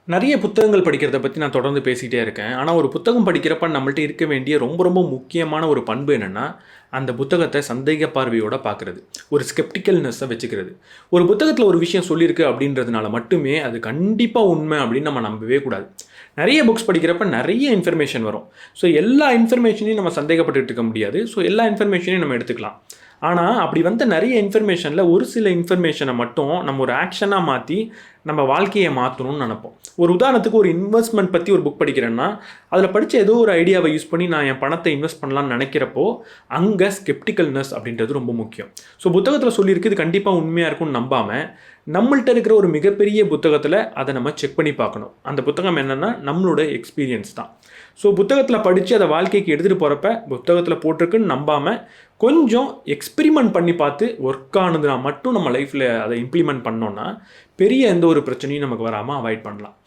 நிறைய புத்தகங்கள் படிக்கிறத பத்தி நான் தொடர்ந்து பேசிட்டே இருக்கேன். ஆனா, ஒரு புத்தகம் படிக்கிறப்ப நம்மள்ட்ட இருக்க வேண்டிய ரொம்ப ரொம்ப முக்கியமான ஒரு பண்பு என்னன்னா, அந்த புத்தகத்த சந்தேக பார்வையோட பார்க்குறது. ஒரு ஸ்கெப்டிக்கல்னெஸ்ஸ வச்சுக்கிறது. ஒரு புத்தகத்தில ஒரு விஷயம் சொல்லியிருக்கு அப்படின்றதுனால மட்டுமே, அது கண்டிப்பா உண்மை அப்படின்னு நம்ம நம்பவே கூடாது. நெறைய புக்ஸ் படிக்கிறப்ப நெறைய இன்ஃபர்மேஷன் வரும். ஸோ எல்லா இன்ஃபர்மேஷனையும் நம்ம சந்தேகப்பட்டுட்டு இருக்க முடியாது. ஸோ எல்லா இன்ஃபர்மேஷனையும் நம்ம எடுத்துக்கலாம். ஆனா, அப்படி வந்த நெறைய இன்ஃபர்மேஷன்ல ஒரு சில இன்ஃபர்மேஷன மட்டும் நம்ம ஒரு ஆக்ஷனா மாத்தி, நம்ம வாழ்க்கைய மாத்தணும்னு நெனைப்போம். ஒரு உதாரணத்துக்கு ஒரு இன்வெஸ்ட்மென்ட் பத்தி ஒரு புக் படிக்கிறேன்னா, அதில படிச்ச ஏதோ ஒரு ஐடியாவ யூஸ் பண்ணி நான் என் பணத்த இன்வெஸ்ட் பண்ணலாம்னு நெனைக்கிறப்போ, அங்க ஸ்கெப்டிக்கல்னஸ் அப்படின்றது ரொம்ப முக்கியம். ஸோ புத்தகத்தில சொல்லியிருக்கு இது கண்டிப்பா உண்மையா இருக்கும்னு நம்பாம, நம்மள்ட்ட இருக்கிற ஒரு மிகப்பெரிய புத்தகத்தில அத நம்ம செக் பண்ணி பார்க்கணும். அந்த புத்தகம் என்னன்னா, நம்மளோட எக்ஸ்பீரியன்ஸ் தான். ஸோ புத்தகத்தில படிச்சு அத வாழ்க்கைக்கு எடுத்துட்டு போறப்ப, புத்தகத்தில போட்டிருக்குன்னு நம்பாம, கொஞ்சம் எக்ஸ்பெரிமென்ட் பண்ணி பார்த்து ஒர்க் ஆனதுனா மட்டும் நம்ம லைஃப்ல அத இம்ப்ளிமெண்ட் பண்ணோம்னா, பெரிய எந்த ஒரு பிரச்சனையும் நமக்கு வராம அவாய்ட் பண்ணலாம்.